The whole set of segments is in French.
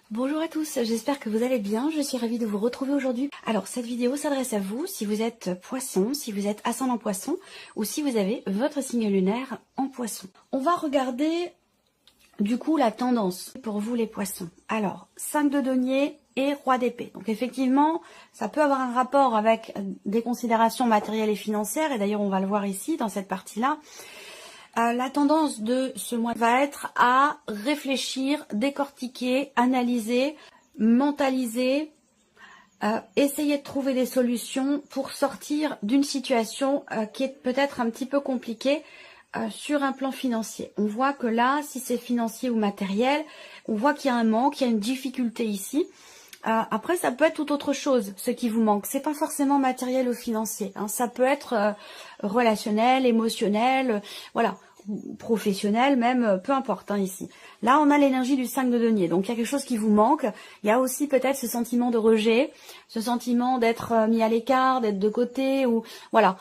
Bonjour à tous, j'espère que vous allez bien, je suis ravie de vous retrouver aujourd'hui. Alors cette vidéo s'adresse à vous si vous êtes poisson, si vous êtes ascendant poisson ou si vous avez votre signe lunaire en poisson. On va regarder du coup la tendance pour vous les poissons. Alors 5 de denier et roi d'épée. Donc effectivement ça peut avoir un rapport avec des considérations matérielles et financières et d'ailleurs on va le voir ici dans cette partie-là. La tendance de ce mois va être à réfléchir, décortiquer, analyser, mentaliser, essayer de trouver des solutions pour sortir d'une situation qui est peut-être un petit peu compliquée sur un plan financier. On voit que là, si c'est financier ou matériel, on voit qu'il y a un manque, il y a une difficulté ici. Après, ça peut être tout autre chose, ce qui vous manque. C'est pas forcément matériel ou financier. Hein. Ça peut être relationnel, émotionnel, voilà, professionnel même, peu importe hein, ici. Là, on a l'énergie du 5 de denier. Donc, il y a quelque chose qui vous manque. Il y a aussi peut-être ce sentiment de rejet, ce sentiment d'être mis à l'écart, d'être de côté, ou voilà.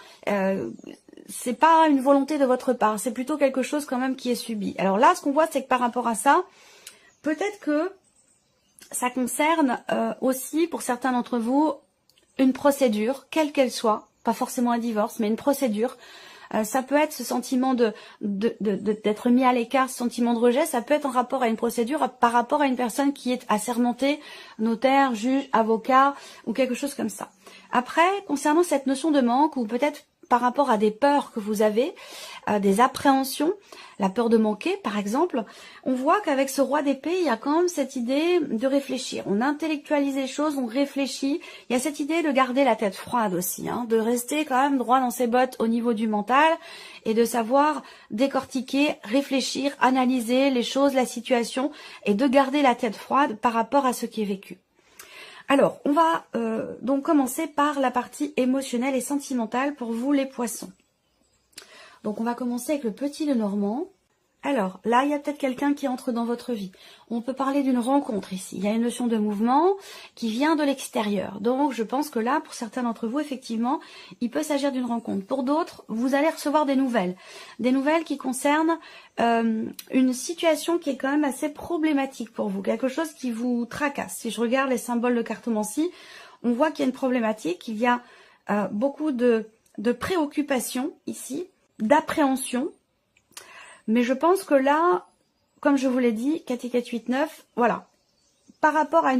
C'est pas une volonté de votre part. C'est plutôt quelque chose quand même qui est subi. Alors là, ce qu'on voit, c'est que par rapport à ça, peut-être que ça concerne aussi, pour certains d'entre vous, une procédure, quelle qu'elle soit, pas forcément un divorce, mais une procédure. Ça peut être ce sentiment d'être mis à l'écart, ce sentiment de rejet, ça peut être en rapport à une procédure, par rapport à une personne qui est assermentée, notaire, juge, avocat, ou quelque chose comme ça. Après, concernant cette notion de manque, ou peut-être par rapport à des peurs que vous avez, des appréhensions, la peur de manquer par exemple, on voit qu'avec ce roi d'épée, il y a quand même cette idée de réfléchir. On intellectualise les choses, on réfléchit. Il y a cette idée de garder la tête froide aussi, hein, de rester quand même droit dans ses bottes au niveau du mental et de savoir décortiquer, réfléchir, analyser les choses, la situation et de garder la tête froide par rapport à ce qui est vécu. Alors, on va donc commencer par la partie émotionnelle et sentimentale pour vous les poissons. Donc, on va commencer avec le petit Lenormand. Alors, là, il y a peut-être quelqu'un qui entre dans votre vie. On peut parler d'une rencontre ici. Il y a une notion de mouvement qui vient de l'extérieur. Donc, je pense que là, pour certains d'entre vous, effectivement, il peut s'agir d'une rencontre. Pour d'autres, vous allez recevoir des nouvelles. Des nouvelles qui concernent une situation qui est quand même assez problématique pour vous. Quelque chose qui vous tracasse. Si je regarde les symboles de cartomancie, on voit qu'il y a une problématique. Il y a beaucoup de préoccupations ici, d'appréhension. Mais je pense que là, comme je vous l'ai dit, 4 4 8 9, voilà. Par rapport à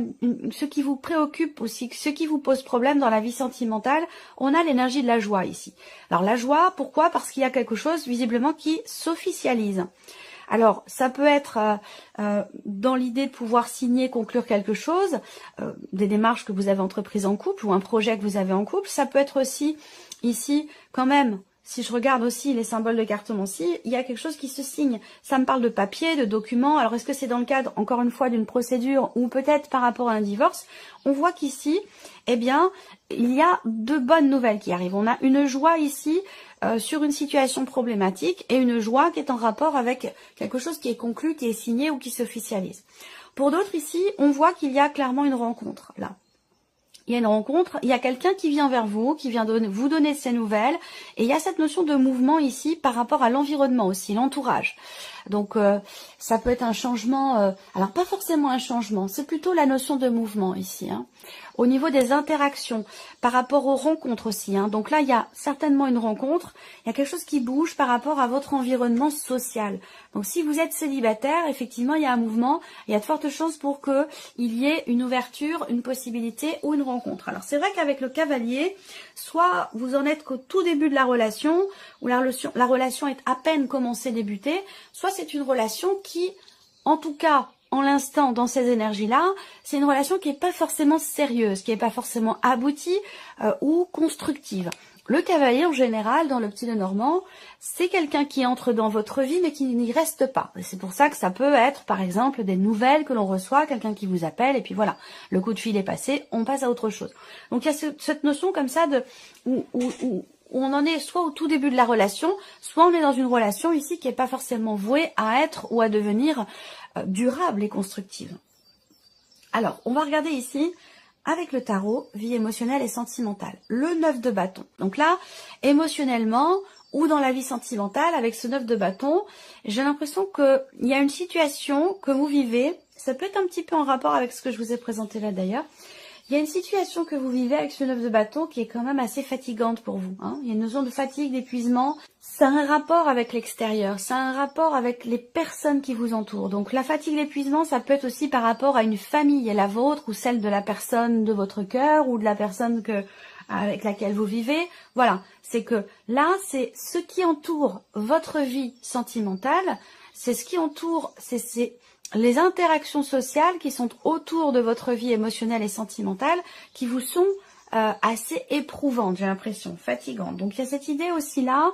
ce qui vous préoccupe aussi, ce qui vous pose problème dans la vie sentimentale, on a l'énergie de la joie ici. Alors la joie, pourquoi? Parce qu'il y a quelque chose visiblement qui s'officialise. Alors ça peut être dans l'idée de pouvoir signer, conclure quelque chose, des démarches que vous avez entreprises en couple ou un projet que vous avez en couple. Ça peut être aussi ici quand même. Si je regarde aussi les symboles de cartomancie, il y a quelque chose qui se signe. Ça me parle de papier, de documents. Alors, est-ce que c'est dans le cadre, encore une fois, d'une procédure ou peut-être par rapport à un divorce? On voit qu'ici, eh bien, il y a de bonnes nouvelles qui arrivent. On a une joie ici sur une situation problématique et une joie qui est en rapport avec quelque chose qui est conclu, qui est signé ou qui s'officialise. Pour d'autres ici, on voit qu'il y a clairement une rencontre, là. Il y a une rencontre, il y a quelqu'un qui vient vers vous, qui vient vous donner ses nouvelles. Et il y a cette notion de mouvement ici par rapport à l'environnement aussi, l'entourage. Donc ça peut être un changement, alors pas forcément un changement, c'est plutôt la notion de mouvement ici. Hein. Au niveau des interactions, par rapport aux rencontres aussi. Hein. Donc là, il y a certainement une rencontre, il y a quelque chose qui bouge par rapport à votre environnement social. Donc si vous êtes célibataire, effectivement, il y a un mouvement, il y a de fortes chances pour qu'il y ait une ouverture, une possibilité ou une rencontre. Alors c'est vrai qu'avec le cavalier, soit vous en êtes qu'au tout début de la relation, où la relation est à peine commencée, débutée, soit c'est une relation qui, en tout cas, en l'instant, dans ces énergies-là, c'est une relation qui n'est pas forcément sérieuse, qui n'est pas forcément aboutie ou constructive. Le cavalier, en général, dans le petit Lenormand, c'est quelqu'un qui entre dans votre vie, mais qui n'y reste pas. C'est pour ça que ça peut être, par exemple, des nouvelles que l'on reçoit, quelqu'un qui vous appelle, et puis voilà, le coup de fil est passé, on passe à autre chose. Donc il y a cette notion comme ça de où on en est soit au tout début de la relation, soit on est dans une relation ici qui n'est pas forcément vouée à être ou à devenir durable et constructive. Alors, on va regarder ici, avec le tarot, vie émotionnelle et sentimentale. Le 9 de bâton. Donc là, émotionnellement ou dans la vie sentimentale, avec ce 9 de bâton, j'ai l'impression qu'il y a une situation que vous vivez Ça peut être un petit peu en rapport avec ce que je vous ai présenté là d'ailleurs. Il y a une situation que vous vivez avec ce 9 de bâton qui est quand même assez fatigante pour vous. Hein. Il y a une notion de fatigue, d'épuisement. Ça a un rapport avec l'extérieur, ça a un rapport avec les personnes qui vous entourent. Donc la fatigue, l'épuisement, ça peut être aussi par rapport à une famille, la vôtre ou celle de la personne de votre cœur ou de la personne avec laquelle vous vivez. Voilà, c'est que là, c'est ce qui entoure votre vie sentimentale, c'est ce qui entoure, c'est les interactions sociales qui sont autour de votre vie émotionnelle et sentimentale qui vous sont assez éprouvantes, j'ai l'impression, fatigantes. Donc il y a cette idée aussi là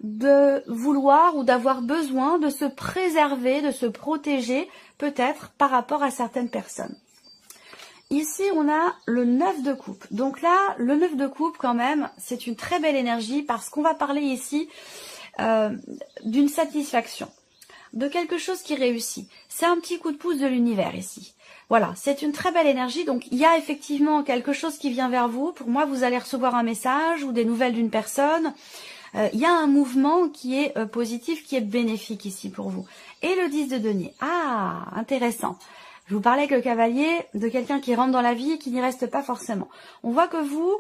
de vouloir ou d'avoir besoin de se préserver, de se protéger peut-être par rapport à certaines personnes. Ici, on a le 9 de coupe. Donc là, le 9 de coupe, quand même, c'est une très belle énergie parce qu'on va parler ici d'une satisfaction, de quelque chose qui réussit. C'est un petit coup de pouce de l'univers ici. Voilà, c'est une très belle énergie. Donc, il y a effectivement quelque chose qui vient vers vous. Pour moi, vous allez recevoir un message ou des nouvelles d'une personne. Il y a un mouvement qui est positif, qui est bénéfique ici pour vous. Et le 10 de denier. Ah, intéressant. Je vous parlais avec le cavalier de quelqu'un qui rentre dans la vie et qui n'y reste pas forcément. On voit que vous,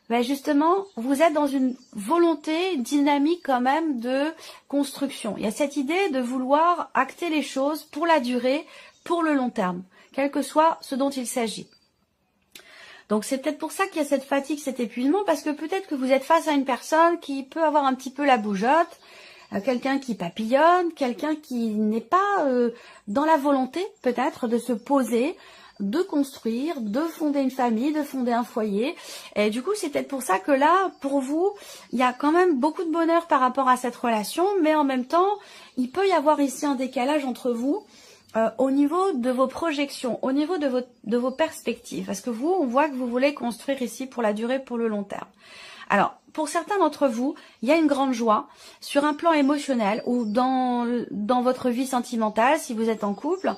ben justement, vous êtes dans une volonté, une dynamique quand même de construction. Il y a cette idée de vouloir acter les choses pour la durée, pour le long terme, quel que soit ce dont il s'agit. Donc c'est peut-être pour ça qu'il y a cette fatigue, cet épuisement, parce que peut-être que vous êtes face à une personne qui peut avoir un petit peu la bougeotte, quelqu'un qui papillonne, quelqu'un qui n'est pas dans la volonté peut-être de se poser, de construire, de fonder une famille, de fonder un foyer. Et du coup, c'est peut-être pour ça que là, pour vous, il y a quand même beaucoup de bonheur par rapport à cette relation, mais en même temps, il peut y avoir ici un décalage entre vous au niveau de vos projections, au niveau de vos perspectives. Parce que vous, on voit que vous voulez construire ici pour la durée, pour le long terme. Alors, pour certains d'entre vous, il y a une grande joie sur un plan émotionnel ou dans votre vie sentimentale, si vous êtes en couple,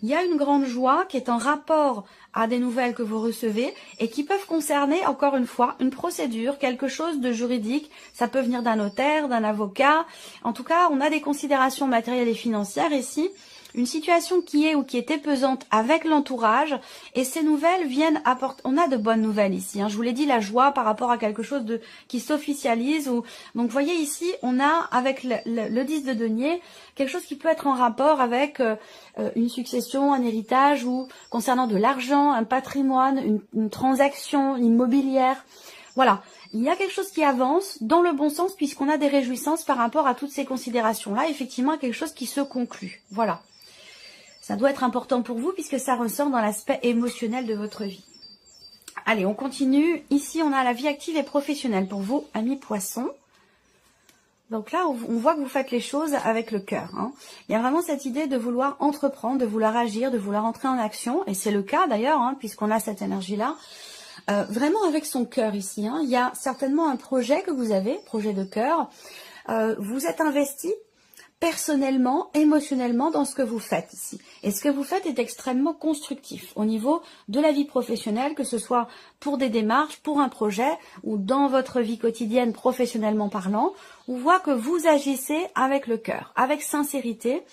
il y a une grande joie qui est en rapport à des nouvelles que vous recevez et qui peuvent concerner, encore une fois, une procédure, quelque chose de juridique. Ça peut venir d'un notaire, d'un avocat. En tout cas, on a des considérations matérielles et financières ici. Une situation qui est ou qui était pesante avec l'entourage et ces nouvelles viennent apporter, on a de bonnes nouvelles ici, hein. Je vous l'ai dit, la joie par rapport à quelque chose qui s'officialise. Donc vous voyez ici, on a avec le 10 de denier, quelque chose qui peut être en rapport avec une succession, un héritage ou concernant de l'argent, un patrimoine, une transaction immobilière. Voilà, il y a quelque chose qui avance dans le bon sens puisqu'on a des réjouissances par rapport à toutes ces considérations-là. Effectivement, quelque chose qui se conclut. Voilà. Ça doit être important pour vous puisque ça ressort dans l'aspect émotionnel de votre vie. Allez, on continue. Ici, on a la vie active et professionnelle pour vous, amis poissons. Donc là, on voit que vous faites les choses avec le cœur. Hein. Il y a vraiment cette idée de vouloir entreprendre, de vouloir agir, de vouloir entrer en action. Et c'est le cas d'ailleurs, hein, puisqu'on a cette énergie-là. Vraiment avec son cœur ici. Hein. Il y a certainement un projet que vous avez, projet de cœur. Vous êtes investi personnellement, émotionnellement dans ce que vous faites ici. Et ce que vous faites est extrêmement constructif au niveau de la vie professionnelle, que ce soit pour des démarches, pour un projet ou dans votre vie quotidienne professionnellement parlant. On voit que vous agissez avec le cœur, avec sincérité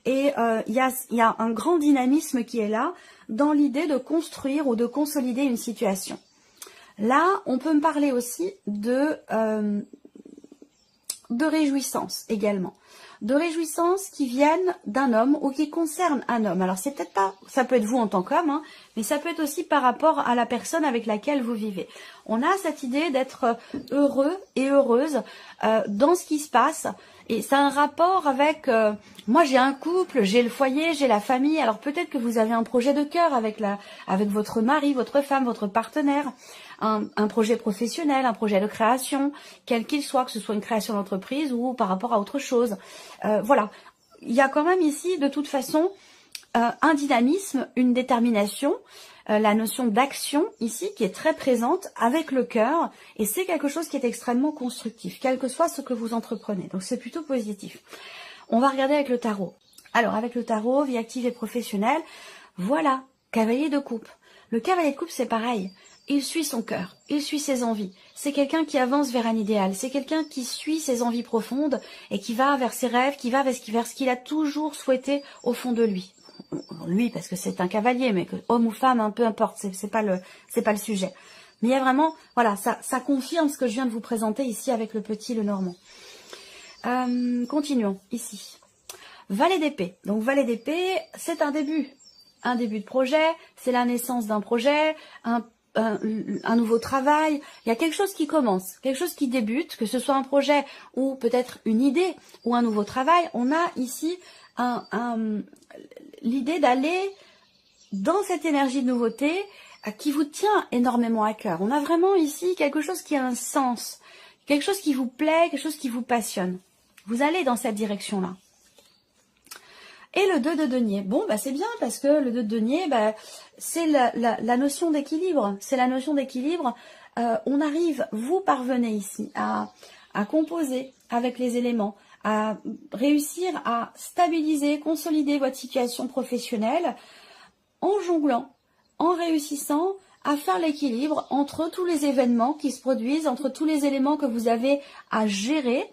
et il y a un grand dynamisme qui est là dans l'idée de construire ou de consolider une situation. Là, on peut me parler aussi de réjouissance également. De réjouissances qui viennent d'un homme ou qui concernent un homme. Alors c'est peut-être pas, ça peut être vous en tant qu'homme, hein, mais ça peut être aussi par rapport à la personne avec laquelle vous vivez. On a cette idée d'être heureux et heureuse dans ce qui se passe. Et c'est un rapport avec, moi j'ai un couple, j'ai le foyer, j'ai la famille. Alors peut-être que vous avez un projet de cœur avec votre mari, votre femme, votre partenaire. Un projet professionnel, un projet de création, quel qu'il soit, que ce soit une création d'entreprise ou par rapport à autre chose. Voilà, il y a quand même ici de toute façon un dynamisme, une détermination, la notion d'action ici qui est très présente avec le cœur et c'est quelque chose qui est extrêmement constructif, quel que soit ce que vous entreprenez. Donc c'est plutôt positif. On va regarder avec le tarot. Alors avec le tarot, vie active et professionnelle, voilà, cavalier de coupe. Le cavalier de coupe c'est pareil. Il suit son cœur, il suit ses envies. C'est quelqu'un qui avance vers un idéal. C'est quelqu'un qui suit ses envies profondes et qui va vers ses rêves, qui va vers ce qu'il a toujours souhaité au fond de lui. lui parce que c'est un cavalier, mais que homme ou femme, peu importe, c'est pas le sujet. Mais il y a vraiment, voilà, ça confirme ce que je viens de vous présenter ici avec le petit, le normand. Continuons ici. Valet d'épée. Donc valet d'épée, c'est un début de projet, c'est la naissance d'un projet, un nouveau travail. Il y a quelque chose qui commence, quelque chose qui débute, que ce soit un projet ou peut-être une idée ou un nouveau travail. On a ici l'idée d'aller dans cette énergie de nouveauté qui vous tient énormément à cœur. On a vraiment ici quelque chose qui a un sens, quelque chose qui vous plaît, quelque chose qui vous passionne. Vous allez dans cette direction-là. Et le 2 de denier. Bon, c'est bien parce que le 2 de denier, c'est la notion d'équilibre. C'est la notion d'équilibre. On arrive, vous parvenez ici à composer avec les éléments, à réussir à stabiliser, consolider votre situation professionnelle en jonglant, en réussissant à faire l'équilibre entre tous les événements qui se produisent, entre tous les éléments que vous avez à gérer,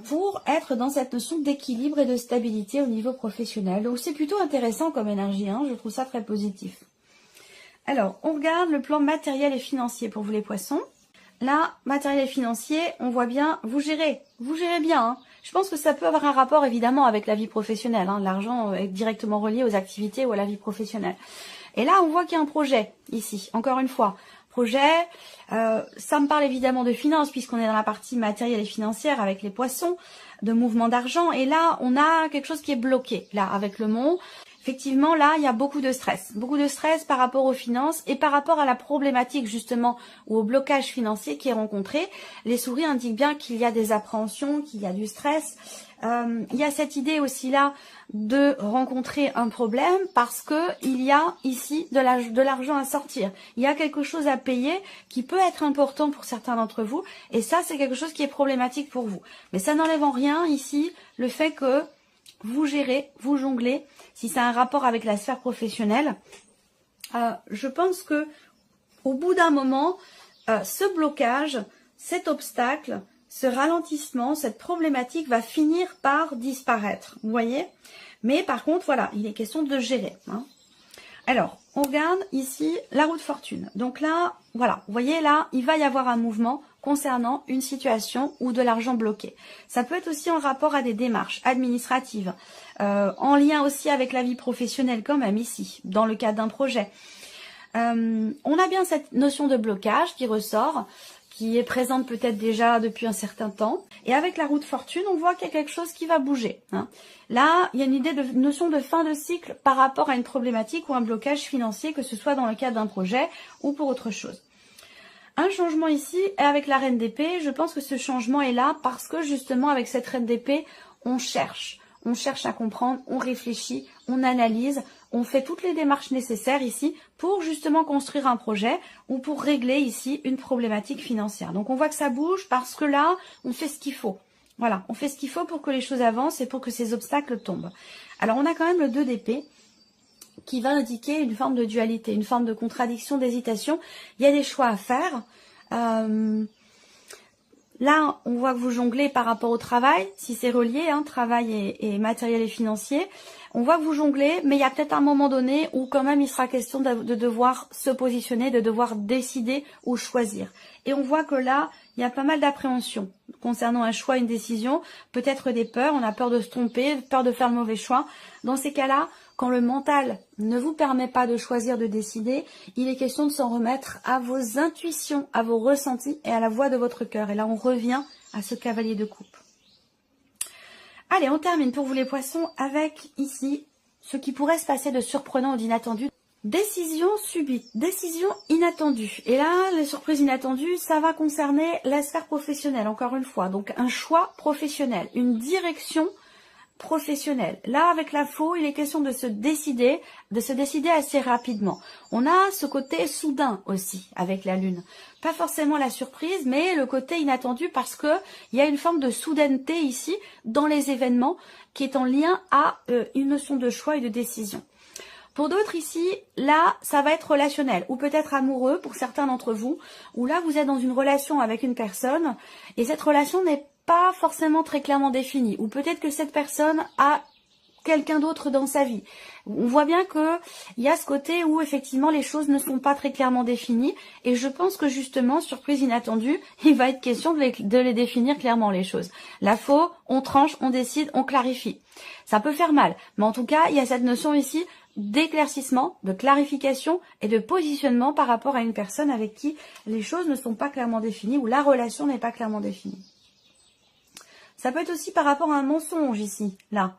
pour être dans cette notion d'équilibre et de stabilité au niveau professionnel. Donc c'est plutôt intéressant comme énergie, je trouve ça très positif. Alors, on regarde le plan matériel et financier pour vous les poissons. Là, matériel et financier, on voit bien, vous gérez bien. Je pense que ça peut avoir un rapport évidemment avec la vie professionnelle. L'argent est directement relié aux activités ou à la vie professionnelle. Et là, on voit qu'il y a un projet ici, encore une fois. Projet, ça me parle évidemment de finances puisqu'on est dans la partie matérielle et financière avec les poissons, de mouvement d'argent. Et là, on a quelque chose qui est bloqué, là, avec le mont. Effectivement, là, il y a beaucoup de stress par rapport aux finances et par rapport à la problématique justement ou au blocage financier qui est rencontré. Les souris indiquent bien qu'il y a des appréhensions, qu'il y a du stress. Il y a cette idée aussi là de rencontrer un problème parce que il y a ici de l'argent à sortir. Il y a quelque chose à payer qui peut être important pour certains d'entre vous et ça c'est quelque chose qui est problématique pour vous. Mais ça n'enlève en rien ici le fait que vous gérez, vous jonglez, si ça a un rapport avec la sphère professionnelle. Je pense que au bout d'un moment, ce blocage, cet obstacle, ce ralentissement, cette problématique va finir par disparaître, vous voyez. Mais par contre, voilà, il est question de gérer. Alors, on regarde ici la roue de fortune. Donc là, voilà, vous voyez là, il va y avoir un mouvement concernant une situation ou de l'argent bloqué. Ça peut être aussi en rapport à des démarches administratives, en lien aussi avec la vie professionnelle quand même ici, dans le cadre d'un projet. On a bien cette notion de blocage qui ressort, qui est présente peut-être déjà depuis un certain temps. Et avec la roue de fortune, on voit qu'il y a quelque chose qui va bouger. Là, il y a une notion de fin de cycle par rapport à une problématique ou un blocage financier, que ce soit dans le cadre d'un projet ou pour autre chose. Un changement ici, et avec la reine d'épée, je pense que ce changement est là parce que justement avec cette reine d'épée, on cherche à comprendre, on réfléchit, on analyse, on fait toutes les démarches nécessaires ici pour justement construire un projet ou pour régler ici une problématique financière. Donc on voit que ça bouge parce que là, on fait ce qu'il faut. Voilà, on fait ce qu'il faut pour que les choses avancent et pour que ces obstacles tombent. Alors on a quand même le 2 d'épée qui va indiquer une forme de dualité, une forme de contradiction, d'hésitation. Il y a des choix à faire. Là, on voit que vous jonglez par rapport au travail, si c'est relié, travail et matériel et financier. On voit que vous jonglez, mais il y a peut-être un moment donné où quand même il sera question de devoir se positionner, de devoir décider ou choisir. Et on voit que là, il y a pas mal d'appréhension concernant un choix, une décision, peut-être des peurs, on a peur de se tromper, peur de faire le mauvais choix. Dans ces cas-là, quand le mental ne vous permet pas de choisir, de décider, il est question de s'en remettre à vos intuitions, à vos ressentis et à la voix de votre cœur. Et là, on revient à ce cavalier de coupe. Allez, on termine pour vous les poissons avec ici ce qui pourrait se passer de surprenant ou d'inattendu. Décision subite, décision inattendue. Et là, les surprises inattendues, ça va concerner la sphère professionnelle, encore une fois. Donc, un choix professionnel, une direction professionnelle. Là, avec la faux, il est question de se décider assez rapidement. On a ce côté soudain aussi avec la lune. Pas forcément la surprise, mais le côté inattendu parce que il y a une forme de soudaineté ici dans les événements qui est en lien à une notion de choix et de décision. Pour d'autres ici, là, ça va être relationnel ou peut-être amoureux pour certains d'entre vous, où là, vous êtes dans une relation avec une personne et cette relation n'est pas forcément très clairement définie. Ou peut-être que cette personne a quelqu'un d'autre dans sa vie. On voit bien que il y a ce côté où effectivement les choses ne sont pas très clairement définies et je pense que justement, surprise inattendue, il va être question de les définir clairement les choses. La faux, on tranche, on décide, on clarifie. Ça peut faire mal, mais en tout cas, il y a cette notion ici d'éclaircissement, de clarification et de positionnement par rapport à une personne avec qui les choses ne sont pas clairement définies ou la relation n'est pas clairement définie. Ça peut être aussi par rapport à un mensonge ici, là.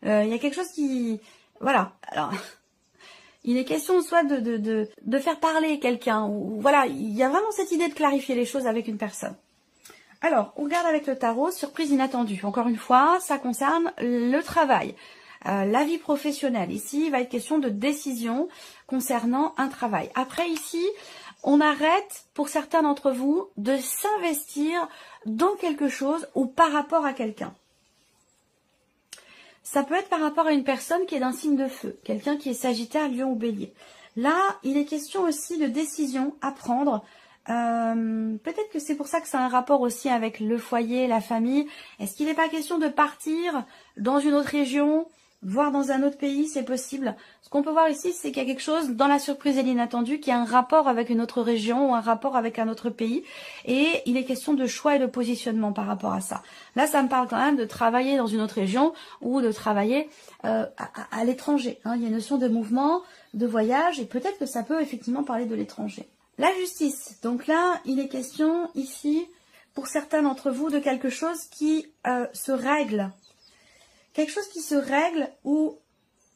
Il y a quelque chose qui... Voilà, alors... Il est question soit de faire parler quelqu'un, ou voilà, il y a vraiment cette idée de clarifier les choses avec une personne. Alors, on regarde avec le tarot, surprise inattendue. Encore une fois, ça concerne le travail, la vie professionnelle. Ici, il va être question de décision concernant un travail. Après, ici, on arrête, pour certains d'entre vous, de s'investir dans quelque chose ou par rapport à quelqu'un. Ça peut être par rapport à une personne qui est d'un signe de feu, quelqu'un qui est Sagittaire, Lion ou Bélier. Là, il est question aussi de décision à prendre. Peut-être que c'est pour ça que ça a un rapport aussi avec le foyer, la famille. Est-ce qu'il n'est pas question de partir dans une autre région, voire dans un autre pays, c'est possible. Ce qu'on peut voir ici, c'est qu'il y a quelque chose dans la surprise et l'inattendu qui a un rapport avec une autre région ou un rapport avec un autre pays. Et il est question de choix et de positionnement par rapport à ça. Là, ça me parle quand même de travailler dans une autre région ou de travailler à l'étranger. Hein. Il y a une notion de mouvement, de voyage et peut-être que ça peut effectivement parler de l'étranger. La justice. Donc là, il est question ici, pour certains d'entre vous, de quelque chose qui se règle. Quelque chose qui se règle ou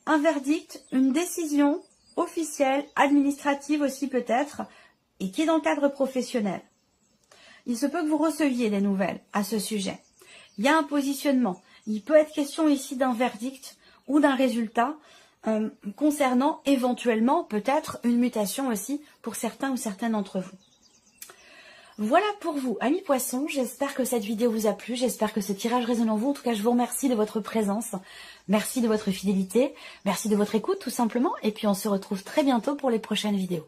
un verdict, une décision officielle, administrative aussi peut-être, et qui est dans le cadre professionnel. Il se peut que vous receviez des nouvelles à ce sujet. Il y a un positionnement. Il peut être question ici d'un verdict ou d'un résultat concernant éventuellement peut-être une mutation aussi pour certains ou certaines d'entre vous. Voilà pour vous, amis poissons, j'espère que cette vidéo vous a plu, j'espère que ce tirage résonne en vous. En tout cas, je vous remercie de votre présence, merci de votre fidélité, merci de votre écoute tout simplement, et puis on se retrouve très bientôt pour les prochaines vidéos.